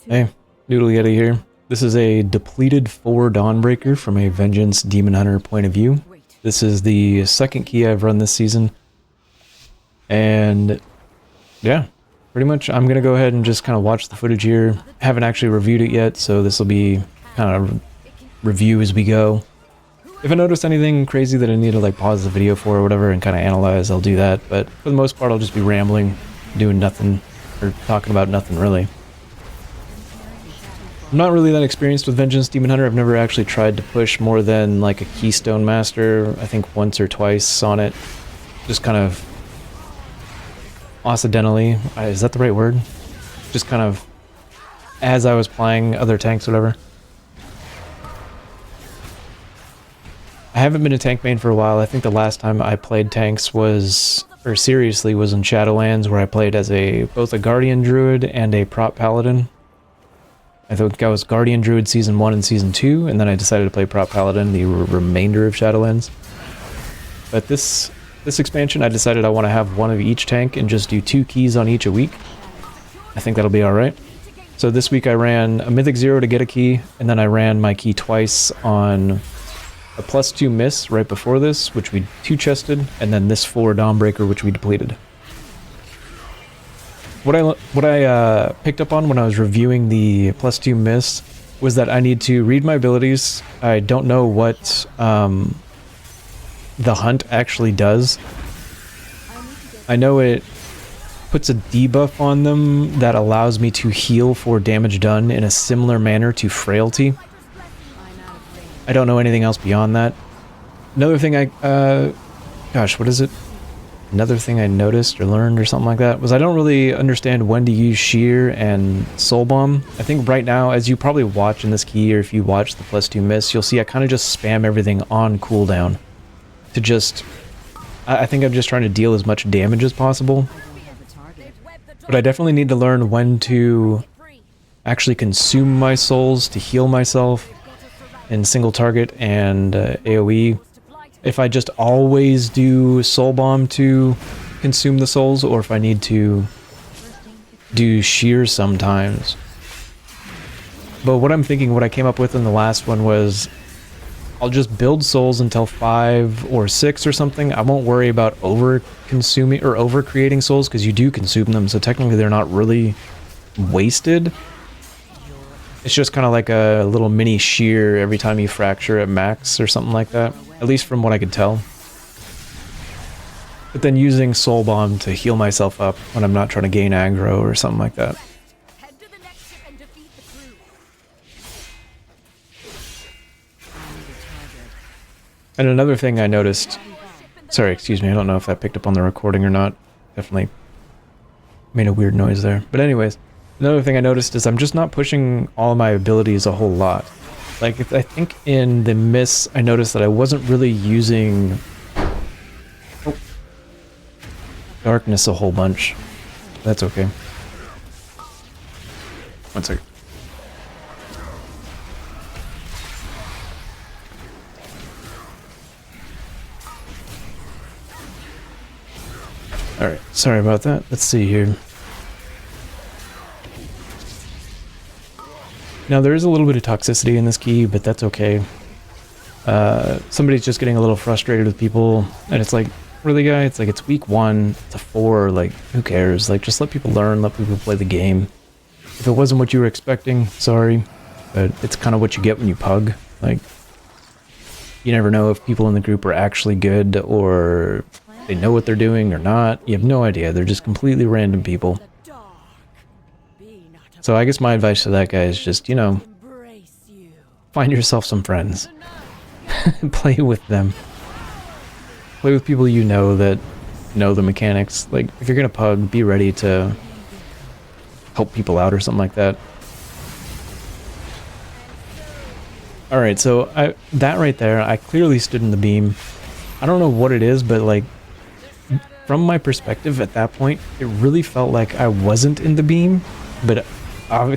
Hey, Noodle Yeti here. This is a depleted 4 Dawnbreaker from a Vengeance Demon Hunter point of view. This is the second key I've run this season. And yeah, pretty much I'm going to go ahead and just kind of watch the footage here. I haven't actually reviewed it yet, so this will be kind of review as we go. If I notice anything crazy that I need to like pause the video for or whatever and kind of analyze, I'll do that. But for the most part, I'll just be rambling, doing nothing, or talking about nothing really. I'm not really that experienced with Vengeance Demon Hunter. I've never actually tried to push more than like a Keystone Master, I think once or twice on it. Just kind of accidentally, is that the right word? Just kind of as I was playing other tanks, whatever. I haven't been a tank main for a while. I think the last time I played tanks was, or seriously, was in Shadowlands, where I played as both a Guardian Druid and a Prop Paladin. I think I was Guardian Druid Season 1 and Season 2, and then I decided to play Prop Paladin the remainder of Shadowlands. But this expansion, I decided I want to have one of each tank and just do 2 keys on each a week. I think that'll be alright. So this week I ran a Mythic 0 to get a key, and then I ran my key twice on a +2 miss right before this, which we 2-chested, and then this 4 Dawnbreaker, which we depleted. What I picked up on when I was reviewing the +2 miss was that I need to read my abilities. I don't know what the hunt actually does. I know it puts a debuff on them that allows me to heal for damage done in a similar manner to Frailty. I don't know anything else beyond that. Another thing gosh, what is it? Another thing I noticed or learned or something like that was I don't really understand when to use Shear and Soul Bomb. I think right now, as you probably watch in this key, or if you watch the +2 miss, you'll see I kind of just spam everything on cooldown to just... I think I'm just trying to deal as much damage as possible. But I definitely need to learn when to actually consume my souls to heal myself in single target and AoE. If I just always do Soul Bomb to consume the souls, or if I need to do Shear sometimes. But what I'm thinking, what I came up with in the last one was, I'll just build souls until 5 or 6 or something. I won't worry about over-consuming or over-creating souls, because you do consume them, so technically they're not really wasted. It's just kind of like a little mini Shear every time you fracture at max or something like that. At least from what I could tell. But then using Soul Bomb to heal myself up when I'm not trying to gain aggro or something like that. And another thing I noticed... Sorry, excuse me, I don't know if that picked up on the recording or not. Definitely made a weird noise there. But anyways, another thing I noticed is I'm just not pushing all of my abilities a whole lot. Like, I think in the miss, I noticed that I wasn't really using darkness a whole bunch. That's okay. One second. Alright, sorry about that. Let's see here. Now, there is a little bit of toxicity in this key, but that's okay. Somebody's just getting a little frustrated with people, and it's like, really, guy? It's like, it's week 1, it's a 4, like, who cares? Like, just let people learn, let people play the game. If it wasn't what you were expecting, sorry, but it's kind of what you get when you pug. Like, you never know if people in the group are actually good, or they know what they're doing or not. You have no idea. They're just completely random people. So I guess my advice to that guy is just, you know, find yourself some friends. Play with them. Play with people you know that know the mechanics. Like, if you're gonna pug, be ready to help people out or something like that. Alright, so that right there, I clearly stood in the beam. I don't know what it is, but like, from my perspective at that point, it really felt like I wasn't in the beam, but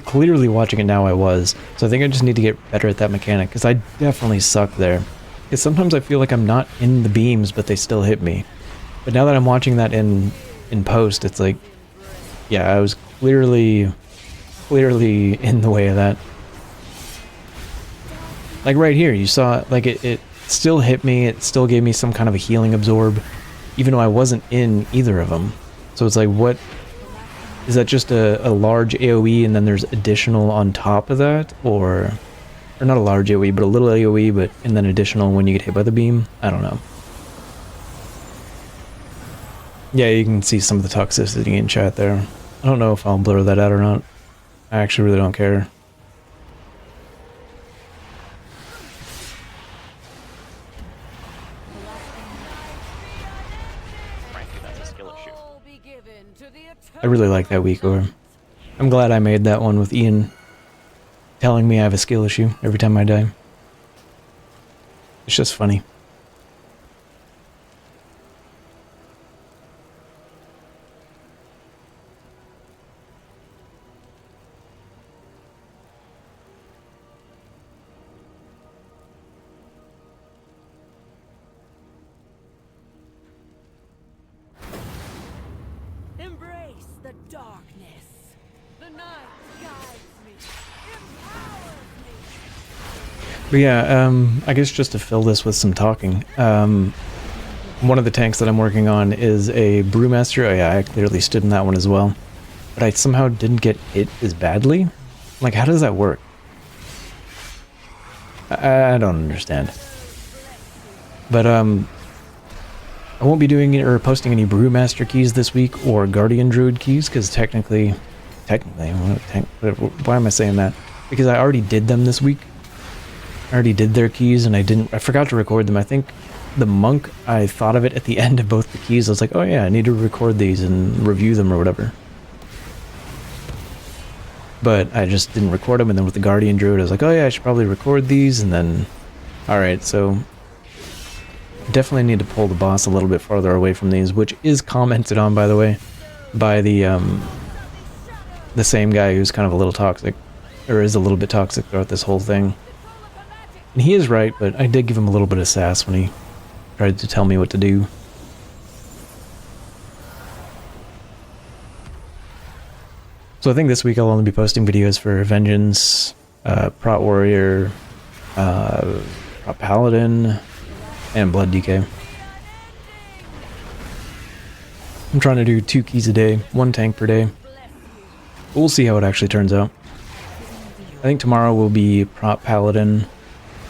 clearly watching it now I was. So I think I just need to get better at that mechanic, because I definitely suck there. Because sometimes I feel like I'm not in the beams, but they still hit me. But now that I'm watching that in post, it's like, yeah, I was clearly clearly in the way of that. Like right here, you saw, like it still hit me, it still gave me some kind of a healing absorb, even though I wasn't in either of them. So it's like, what, is that just a large AoE and then there's additional on top of that? Or not a large AoE, but a little AoE, but and then additional when you get hit by the beam? I don't know. Yeah, you can see some of the toxicity in chat there. I don't know if I'll blur that out or not. I actually really don't care. I really like that weak orb. I'm glad I made that one with Ian telling me I have a skill issue every time I die. It's just funny. But yeah, I guess just to fill this with some talking, one of the tanks that I'm working on is a Brewmaster. Oh yeah, I clearly stood in that one as well. But I somehow didn't get hit as badly. Like, how does that work? I don't understand. But I won't be doing or posting any Brewmaster keys this week or Guardian Druid keys, because technically, why am I saying that? Because I already did them this week. I already did their keys and I forgot to record them. I think the monk, I thought of it at the end of both the keys. I was like, oh yeah, I need to record these and review them or whatever. But I just didn't record them, and then with the Guardian Druid I was like, oh yeah, I should probably record these, and then... Alright, so... Definitely need to pull the boss a little bit farther away from these, which is commented on, by the way, by the same guy who's kind of a little toxic, or is a little bit toxic throughout this whole thing. And he is right, but I did give him a little bit of sass when he tried to tell me what to do. So I think this week I'll only be posting videos for Vengeance, Prot Warrior, Prot Paladin, and Blood DK. I'm trying to do 2 keys a day, 1 tank per day. But we'll see how it actually turns out. I think tomorrow will be Prot Paladin.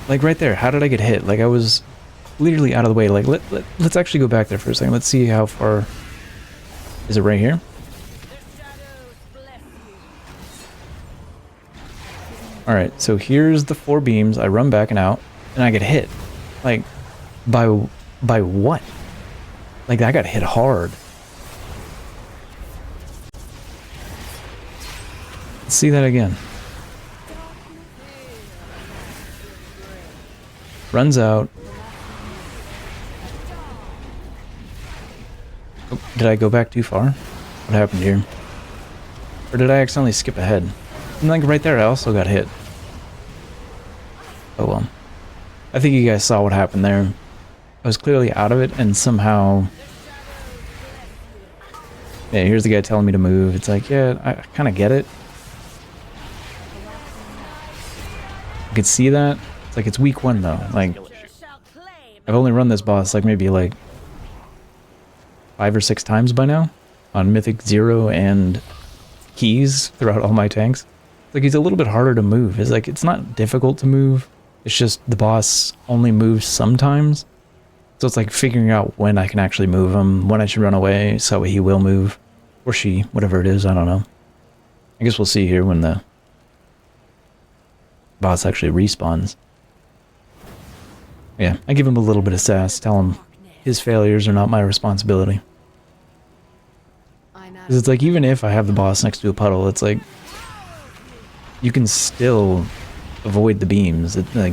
Like right there, how did I get hit? Like I was clearly out of the way. Like let's actually go back there for a second. Let's see how far... Is it right here? Alright, so here's the 4 beams. I run back and out, and I get hit. Like, by what? Like, I got hit hard. Let's see that again. Runs out. Oh, did I go back too far? What happened here? Or did I accidentally skip ahead? And like right there, I also got hit. Oh well. I think you guys saw what happened there. I was clearly out of it, and somehow... Yeah, here's the guy telling me to move. It's like, yeah, I kind of get it. I could see that. It's like, it's week 1 though. Like, I've only run this boss like maybe like 5 or 6 times by now on Mythic 0 and keys throughout all my tanks. Like, he's a little bit harder to move. It's like, it's not difficult to move. It's just the boss only moves sometimes. So it's like figuring out when I can actually move him, when I should run away so he will move. Or she, whatever it is, I don't know. I guess we'll see here when the boss actually respawns. Yeah, I give him a little bit of sass, tell him his failures are not my responsibility. Because it's like, even if I have the boss next to a puddle, it's like, you can still avoid the beams. It, like,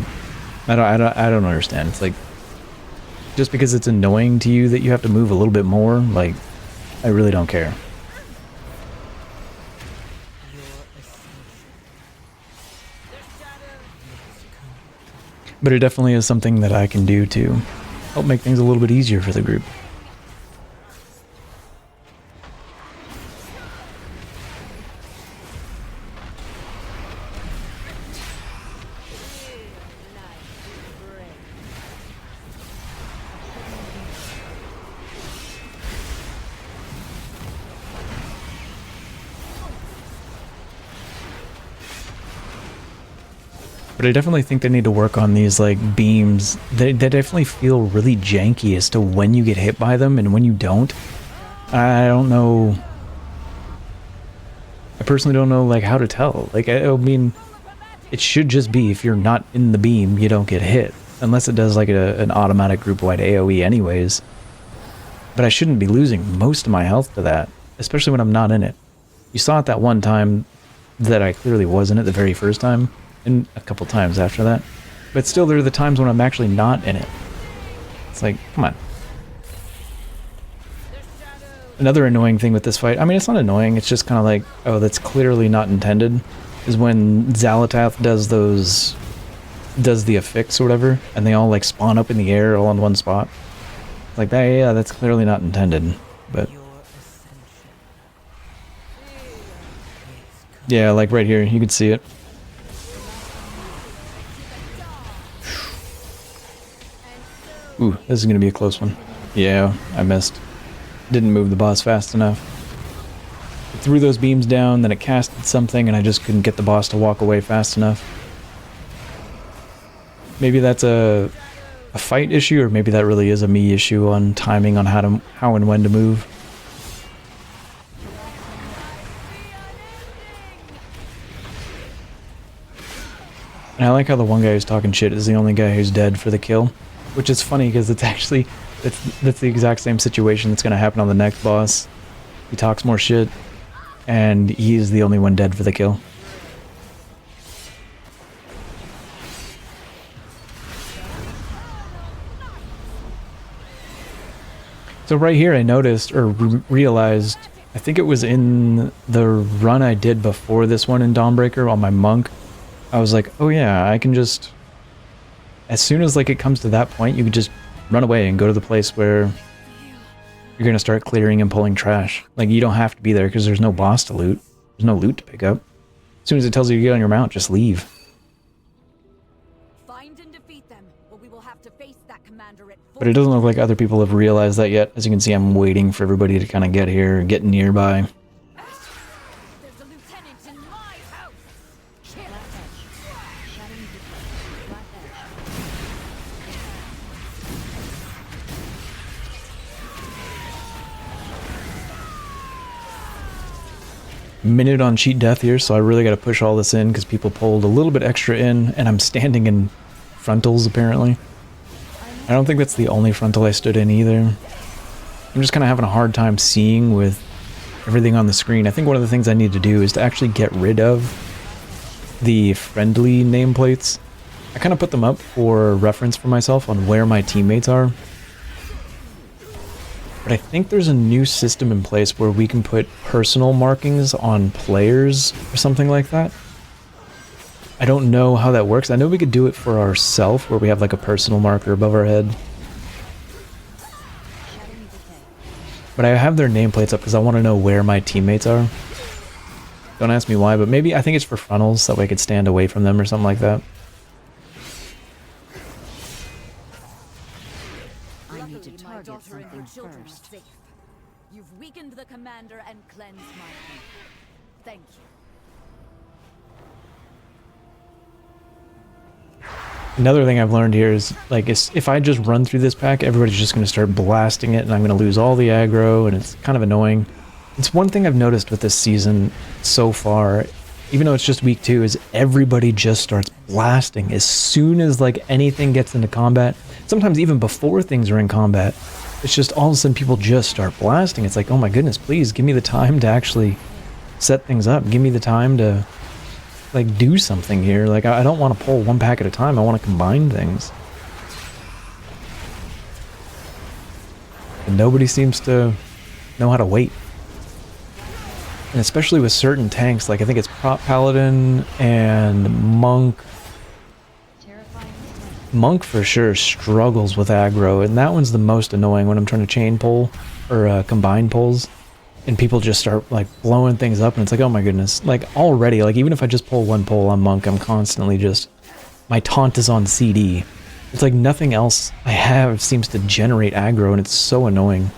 I don't understand. It's like, just because it's annoying to you that you have to move a little bit more, like, I really don't care. But it definitely is something that I can do to help make things a little bit easier for the group. But I definitely think they need to work on these like beams. They definitely feel really janky as to when you get hit by them and when you don't. I don't know. I personally don't know like how to tell. Like I mean, it should just be if you're not in the beam, you don't get hit. Unless it does like an automatic group-wide AoE anyways. But I shouldn't be losing most of my health to that, especially when I'm not in it. You saw it that one time that I clearly wasn't it the very first time, and a couple times after that. But still, there are the times when I'm actually not in it. It's like, come on. Another annoying thing with this fight, I mean, it's not annoying, it's just kind of like, oh, that's clearly not intended, is when Xalatath does the affix or whatever, and they all like spawn up in the air all in one spot. Like that, yeah, that's clearly not intended, but yeah, like right here, you can see it. Ooh, this is gonna be a close one. Yeah, I missed. Didn't move the boss fast enough. It threw those beams down, then it casted something, and I just couldn't get the boss to walk away fast enough. Maybe that's a fight issue, or maybe that really is a me issue on timing on how and when to move. And I like how the one guy who's talking shit is the only guy who's dead for the kill, which is funny because it's actually that's the exact same situation that's going to happen on the next boss. He talks more shit, and he's the only one dead for the kill. So right here I noticed, or realized, I think it was in the run I did before this one in Dawnbreaker on my monk, I was like, oh yeah, I can just, as soon as like it comes to that point, you can just run away and go to the place where you're going to start clearing and pulling trash. Like, you don't have to be there because there's no boss to loot. There's no loot to pick up. As soon as it tells you to get on your mount, just leave. Find and defeat them, or we will have to face that commander at full. But it doesn't look like other people have realized that yet. As you can see, I'm waiting for everybody to kind of get here, get nearby. There's a lieutenant in my house. Kill him. Minute on cheat death here, so I really got to push all this in because people pulled a little bit extra in, and I'm standing in frontals apparently. I don't think that's the only frontal I stood in either. I'm just kind of having a hard time seeing with everything on the screen. I think one of the things I need to do is to actually get rid of the friendly nameplates. I kind of put them up for reference for myself on where my teammates are. But I think there's a new system in place where we can put personal markings on players or something like that. I don't know how that works. I know we could do it for ourselves where we have like a personal marker above our head. But I have their nameplates up because I want to know where my teammates are. Don't ask me why, but maybe I think it's for frontals, that way I could stand away from them or something like that. I need to target something first. You've weakened the commander and cleansed my home. Thank you. Another thing I've learned here is, like, if I just run through this pack, everybody's just going to start blasting it, and I'm going to lose all the aggro, and it's kind of annoying. It's one thing I've noticed with this season so far, even though it's just week 2, is everybody just starts blasting as soon as, like, anything gets into combat. Sometimes even before things are in combat, it's just all of a sudden people just start blasting. It's like, oh my goodness, please give me the time to actually set things up. Give me the time to, like, do something here. Like, I don't want to pull one pack at a time. I want to combine things. And nobody seems to know how to wait. And especially with certain tanks, like I think it's Prop Paladin and Monk. Monk for sure struggles with aggro, and that one's the most annoying when I'm trying to chain pull or combine pulls. And people just start like blowing things up, and it's like, oh my goodness. Like already, like even if I just pull one pull on Monk, I'm constantly just, my taunt is on CD. It's like nothing else I have seems to generate aggro, and it's so annoying.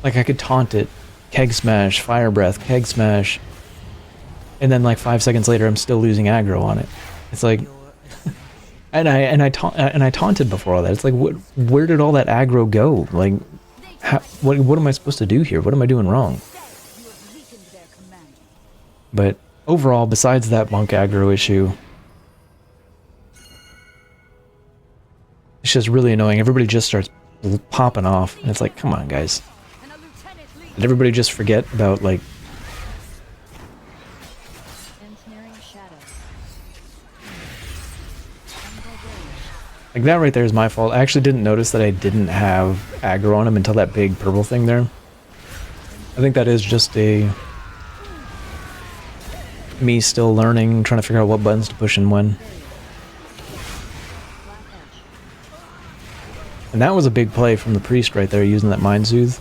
Like I could taunt it, Keg Smash, Fire Breath, Keg Smash, and then like 5 seconds later I'm still losing aggro on it. It's like, and I taunted before all that. It's like, where did all that aggro go? Like, what am I supposed to do here? What am I doing wrong? But overall, besides that monk aggro issue, it's just really annoying. Everybody just starts popping off, and it's like, come on, guys. Did everybody just forget about, like... Like, that right there is my fault. I actually didn't notice that I didn't have aggro on him until that big purple thing there. I think that is just a... me still learning, trying to figure out what buttons to push and when. And that was a big play from the priest right there, using that Mind Soothe.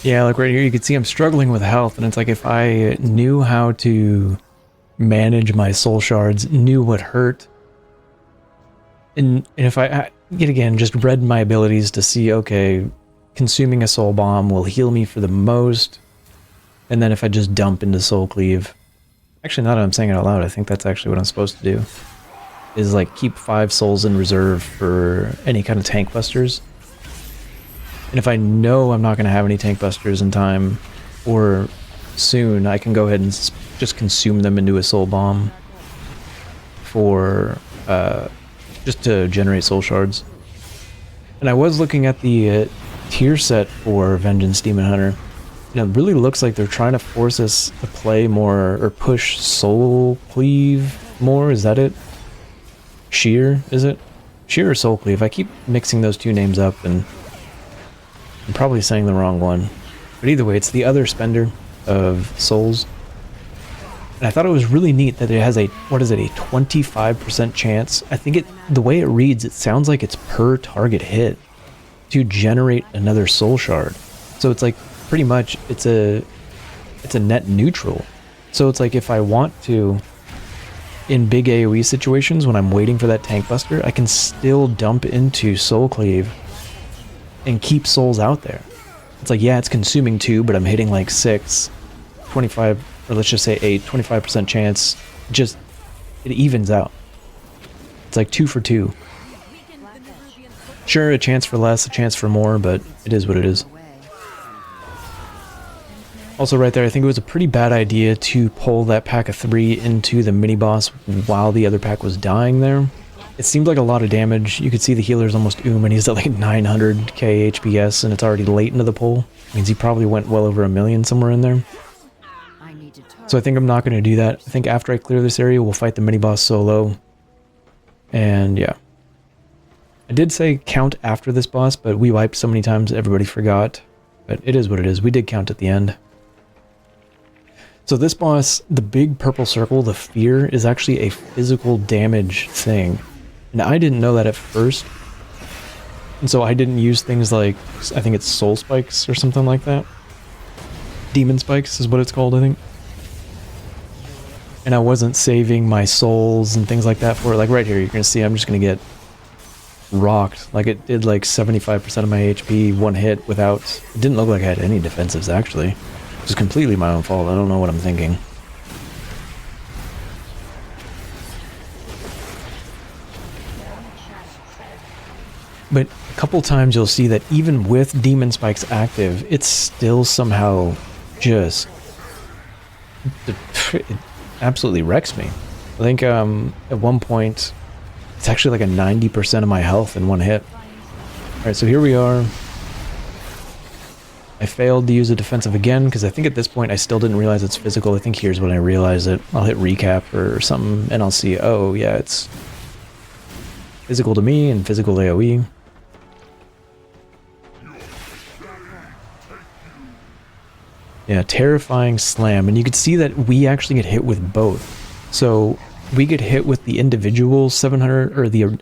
Yeah, like right here, you can see I'm struggling with health, and it's like if I knew how to manage my soul shards, knew what hurt, and if I, yet again, just read my abilities to see, okay, consuming a soul bomb will heal me for the most, and then if I just dump into soul cleave, actually now that I'm saying it out loud, I think that's actually what I'm supposed to do, is like keep 5 souls in reserve for any kind of tank busters. And if I know I'm not going to have any tank busters in time or soon, I can go ahead and just consume them into a soul bomb for just to generate soul shards. And I was looking at the tier set for Vengeance Demon Hunter, and it really looks like they're trying to force us to play more or push soul cleave more. Is that it? Sheer, is it? Sheer or soul cleave? I keep mixing those two names up, and I'm probably saying the wrong one. But either way, it's the other spender of souls. And I thought it was really neat that it has a, what is it, a 25% chance. I think the way it reads, it sounds like it's per target hit to generate another soul shard. So it's like, pretty much, it's a net neutral. So it's like if I want to, in big AoE situations, when I'm waiting for that tank buster, I can still dump into soul cleave and keep souls out there. It's like, yeah, it's consuming 2, but I'm hitting like 6, 25, or let's just say 8, 25% chance. Just, it evens out. It's like 2 for 2. Sure, a chance for less, a chance for more, but it is what it is. Also right there, I think it was a pretty bad idea to pull that pack of 3 into the mini-boss while the other pack was dying there. It seemed like a lot of damage. You could see the healer's almost and he's at like 900k HPS, and it's already late into the pull. Means he probably went well over 1 million somewhere in there. So I think I'm not going to do that. I think after I clear this area, we'll fight the mini-boss solo. And yeah. I did say count after this boss, but we wiped so many times everybody forgot. But it is what it is. We did count at the end. So this boss, the big purple circle, the fear, is actually a physical damage thing. And I didn't know that at first. And so I didn't use things like, I think it's soul spikes or something like that. Demon spikes is what it's called, I think. And I wasn't saving my souls and things like that for it. Like right here, you're going to see I'm just going to get rocked. Like it did like 75% of my HP one hit without... It didn't look like I had any defensives, actually. It was completely my own fault. I don't know what I'm thinking. But a couple times you'll see that even with Demon Spikes active, it's still somehow just it absolutely wrecks me. I think at one point it's actually like a 90% of my health in one hit. Alright, so here we are. I failed to use a defensive again, because I think at this point I still didn't realize it's physical. I think here's when I realize it. I'll hit recap or something, and I'll see, oh yeah, it's physical to me and physical AoE. Yeah, terrifying slam, and you could see that we actually get hit with both. So we get hit with the individual 700, or the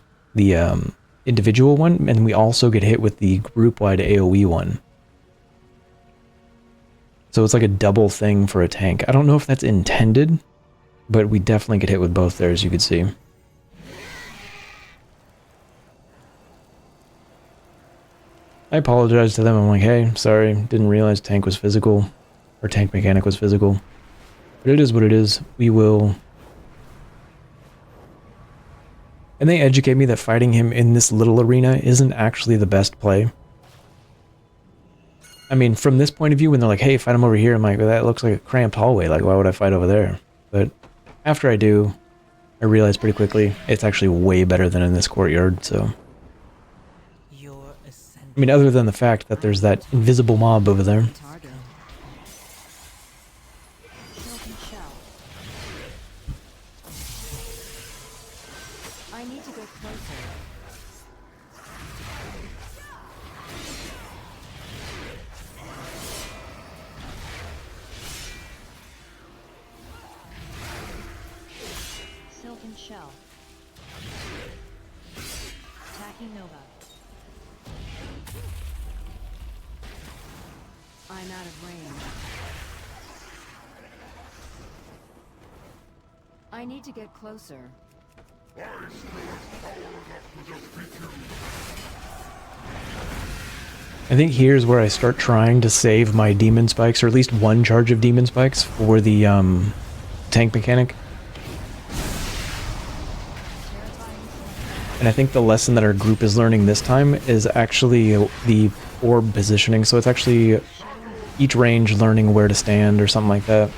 individual one, and we also get hit with the group-wide AoE one. So it's like a double thing for a tank. I don't know if that's intended, but we definitely get hit with both there, as you could see. I apologize to them. I'm like, hey, sorry, didn't realize tank was physical, or tank mechanic was physical. But it is what it is. We will... And they educate me that fighting him in this little arena isn't actually the best play. I mean, from this point of view, when they're like, hey, fight him over here, I'm like, well, that looks like a cramped hallway. Like, why would I fight over there? But after I do, I realize pretty quickly it's actually way better than in this courtyard, so... I mean, other than the fact that there's that invisible mob over there. I need to go closer. Silken shell. Attacking Nova. I'm out of range. I need to get closer. I think here's where I start trying to save my demon spikes, or at least one charge of demon spikes for the tank mechanic. And I think the lesson that our group is learning this time is actually the orb positioning. So it's actually each range learning where to stand or something like that.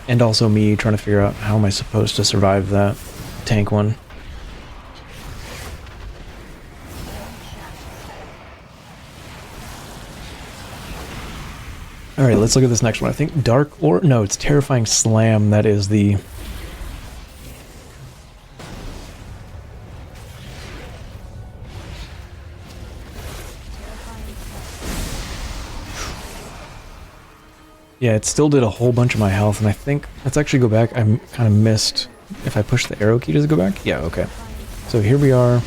And also me trying to figure out how am I supposed to survive that tank one. Alright, let's look at this next one. I think Dark or no, it's Terrifying Slam that is the... Yeah, it still did a whole bunch of my health, and I think... Let's actually go back. I kind of missed... If I push the arrow key, does it go back? Yeah, okay. So here we are.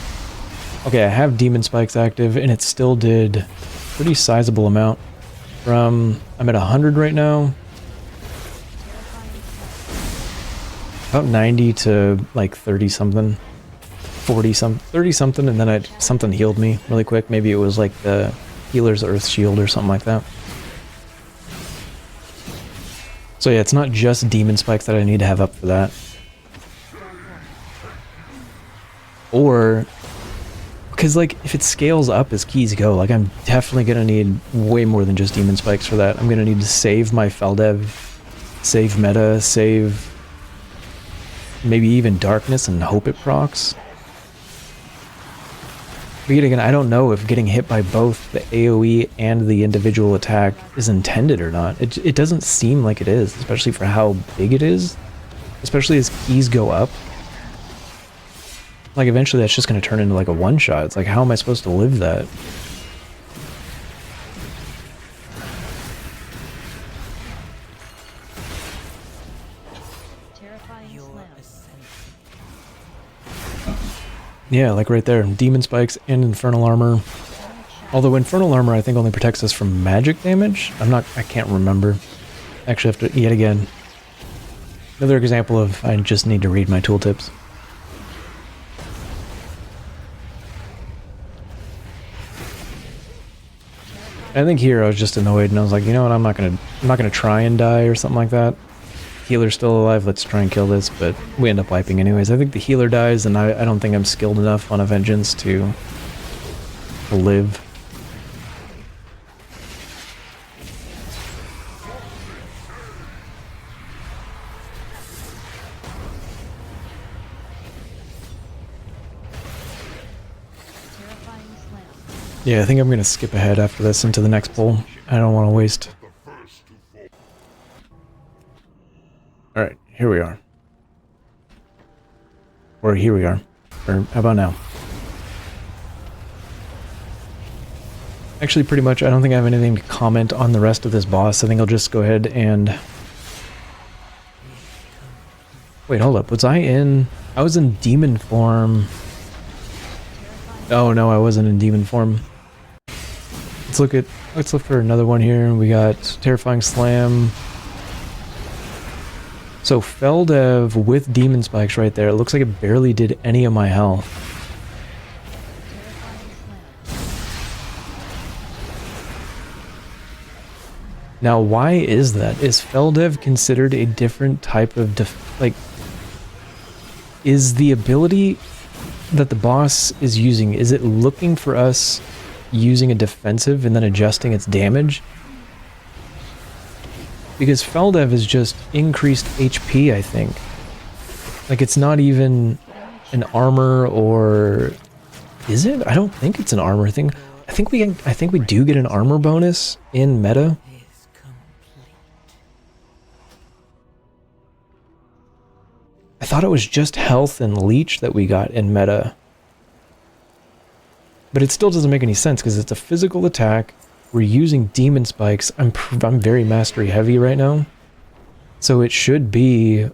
Okay, I have Demon Spikes active, and it still did pretty sizable amount. From... I'm at 100 right now. About 90 to like 30-something. 30-something, and then something healed me really quick. Maybe it was like the Healer's Earth Shield or something like that. So yeah, it's not just Demon Spikes that I need to have up for that. Or, because like, if it scales up as keys go, like I'm definitely going to need way more than just Demon Spikes for that. I'm going to need to save my Feldev, save meta, save maybe even Darkness and hope it procs. But yet again, I don't know if getting hit by both the AoE and the individual attack is intended or not. It doesn't seem like it is, especially for how big it is. Especially as keys go up. Like, eventually that's just going to turn into like a one-shot. It's like, how am I supposed to live that? Yeah, like right there. Demon Spikes and Infernal Armor. Although Infernal Armor I think only protects us from magic damage. I can't remember. Actually have to, yet again. Another example of I just need to read my tooltips. I think here I was just annoyed and I was like, you know what, I'm not gonna try and die or something like that. Healer's still alive, let's try and kill this, but we end up wiping anyways. I think the healer dies, and I don't think I'm skilled enough on a Vengeance to live. Yeah, I think I'm gonna skip ahead after this into the next pull. I don't want to waste. Alright, here we are. Or here we are. Or how about now? Actually, pretty much, I don't think I have anything to comment on the rest of this boss. I think I'll just go ahead and... Wait, hold up. Was I in... I was in demon form. Oh, no, I wasn't in demon form. Let's look for another one here. We got Terrifying Slam. So Feldev with Demon Spikes right there. It looks like it barely did any of my health. Now, why is that? Is Feldev considered a different type of is the ability that the boss is using, is it looking for us using a defensive and then adjusting its damage? Because Feldev is just increased HP, I think. Like, it's not even an armor, or... Is it? I don't think it's an armor thing. I think we do get an armor bonus in meta. I thought it was just health and leech that we got in meta. But it still doesn't make any sense because it's a physical attack. We're using demon spikes. I'm very mastery heavy right now. So it should be...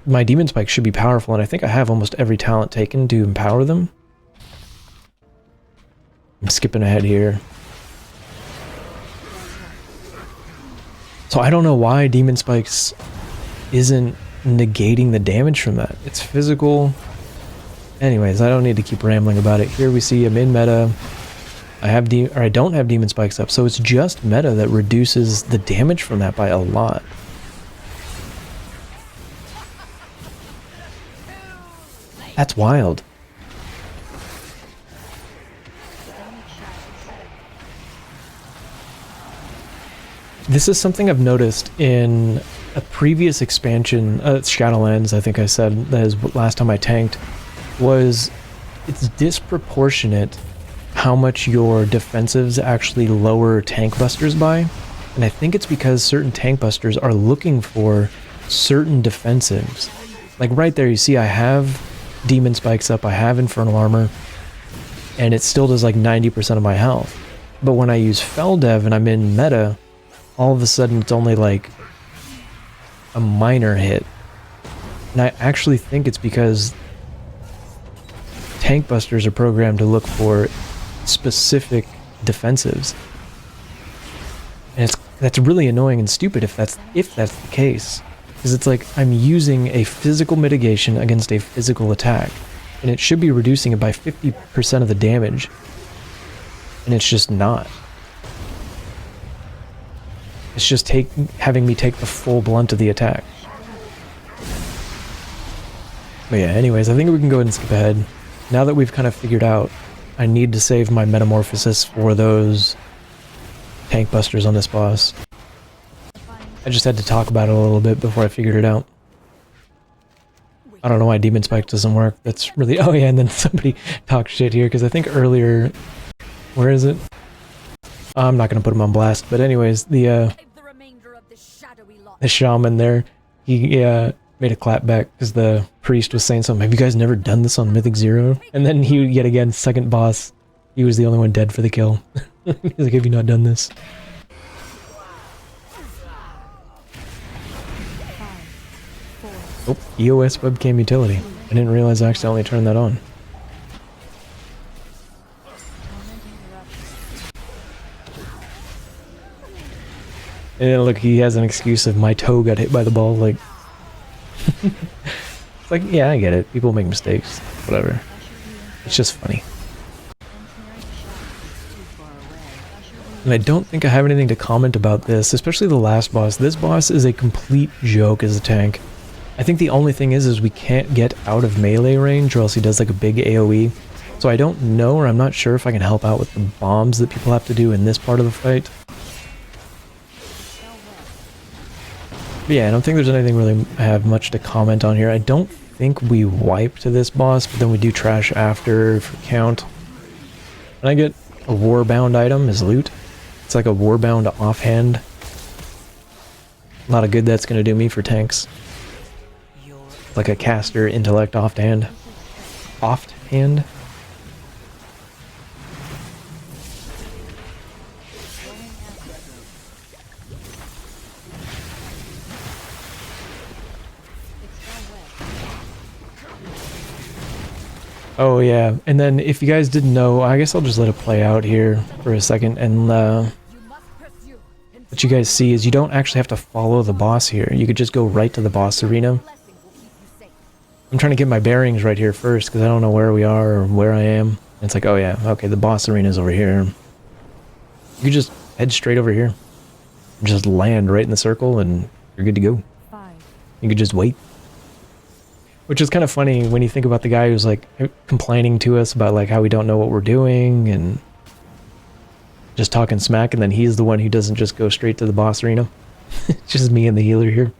My demon spikes should be powerful, and I think I have almost every talent taken to empower them. I'm skipping ahead here. So I don't know why demon spikes isn't negating the damage from that. It's physical. Anyways, I don't need to keep rambling about it. Here we see I'm in meta. I don't have demon spikes up, so it's just meta that reduces the damage from that by a lot. That's wild. This is something I've noticed in a previous expansion, Shadowlands, I think I said, that is last time I tanked, was it's disproportionate how much your defensives actually lower tank busters by. And I think it's because certain tank busters are looking for certain defensives. Like right there, you see I have demon spikes up, I have infernal armor, and it still does like 90% of my health. But when I use Feldev and I'm in meta, all of a sudden it's only like a minor hit. And I actually think it's because tank busters are programmed to look for specific defensives. And that's really annoying and stupid if that's the case. Because it's like I'm using a physical mitigation against a physical attack, and it should be reducing it by 50% of the damage. And it's just not. It's just having me take the full blunt of the attack. But yeah, anyways, I think we can go ahead and skip ahead. Now that we've kind of figured out, I need to save my metamorphosis for those tank busters on this boss. I just had to talk about it a little bit before I figured it out. I don't know why Demon Spike doesn't work. That's really... Oh yeah, and then somebody talked shit here, because I think earlier... Where is it? I'm not going to put him on blast, but anyways, the shaman there, he made a clap back because the priest was saying something. Have you guys never done this on Mythic 0? And then he, yet again, second boss, he was the only one dead for the kill. He's like, have you not done this? Oh, EOS webcam utility. I didn't realize I accidentally turned that on. And look, he has an excuse of my toe got hit by the ball, like... It's like, yeah, I get it. People make mistakes. Whatever. It's just funny. And I don't think I have anything to comment about this, especially the last boss. This boss is a complete joke as a tank. I think the only thing is we can't get out of melee range, or else he does like a big AoE. So I don't know, or I'm not sure if I can help out with the bombs that people have to do in this part of the fight. But yeah, I don't think there's anything really I have much to comment on here. I don't think we wipe to this boss, but then we do trash after for count. And I get a warbound item is loot. It's like a warbound offhand. A lot of good that's going to do me for tanks. Like a caster intellect offhand. Offhand? Oh yeah, and then if you guys didn't know, I guess I'll just let it play out here for a second, and what you guys see is you don't actually have to follow the boss here. You could just go right to the boss arena. I'm trying to get my bearings right here first, because I don't know where we are or where I am. And it's like, oh yeah, okay, the boss arena's over here. You could just head straight over here. Just land right in the circle, and you're good to go. You could just wait. Which is kind of funny when you think about the guy who's like complaining to us about like how we don't know what we're doing and just talking smack, and then he's the one who doesn't just go straight to the boss arena. It's just me and the healer here.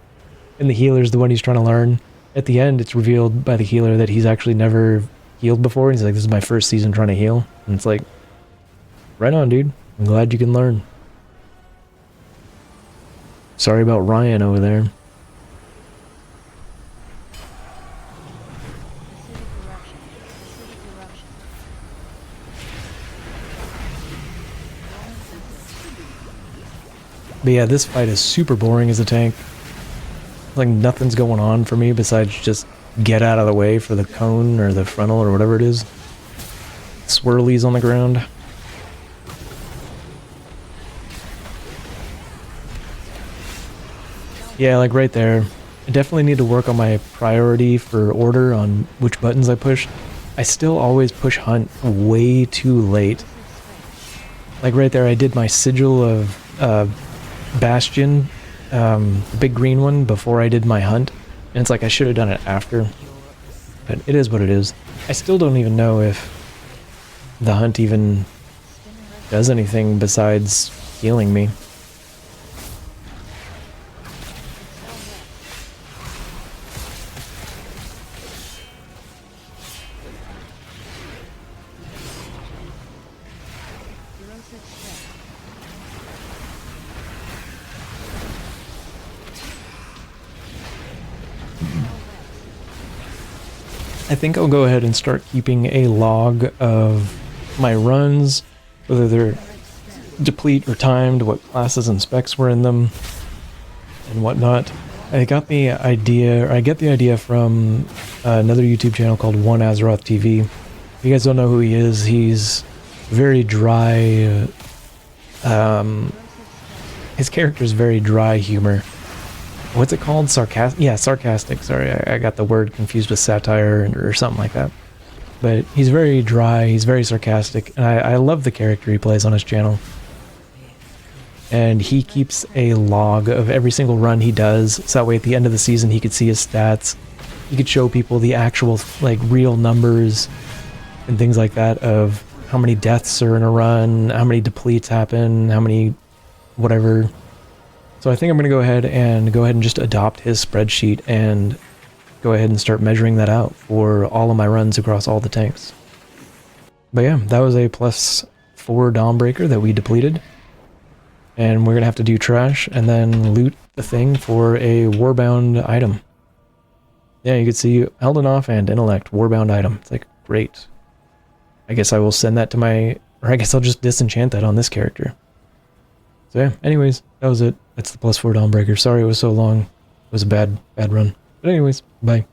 And the healer's the one who's trying to learn. At the end, it's revealed by the healer that he's actually never healed before. He's like, this is my first season trying to heal. And it's like, right on, dude. I'm glad you can learn. Sorry about Ryan over there. But yeah, this fight is super boring as a tank. Like nothing's going on for me besides just get out of the way for the cone or the frontal or whatever it is. Swirlies on the ground. Yeah, like right there. I definitely need to work on my priority for order on which buttons I push. I still always push hunt way too late. Like right there, I did my sigil of Bastion, the big green one, before I did my hunt, and it's like I should have done it after, but it is what it is. I still don't even know if the hunt even does anything besides healing me. I think I'll go ahead and start keeping a log of my runs, whether they're deplete or timed, what classes and specs were in them, and whatnot. I got the idea, or I get the idea from another YouTube channel called One Azeroth TV. If you guys don't know who he is, he's very dry. His character's very dry humor. What's it called? Sarcastic? Yeah, sarcastic. Sorry, I got the word confused with satire or something like that. But he's very dry, he's very sarcastic, and I love the character he plays on his channel. And he keeps a log of every single run he does, so that way at the end of the season he could see his stats. He could show people the actual, like, real numbers and things like that of how many deaths are in a run, how many depletes happen, how many whatever. So I think I'm going to go ahead and just adopt his spreadsheet and go ahead and start measuring that out for all of my runs across all the tanks. But yeah, that was a +4 Dawnbreaker that we depleted. And we're going to have to do trash and then loot the thing for a warbound item. Yeah, you can see Elden Off and Intellect, warbound item. It's like, great. I guess I will send that to my, or I guess I'll just disenchant that on this character. So yeah, anyways, that was it. That's the +4 Dawnbreaker. Sorry it was so long. It was a bad run. But anyways, bye.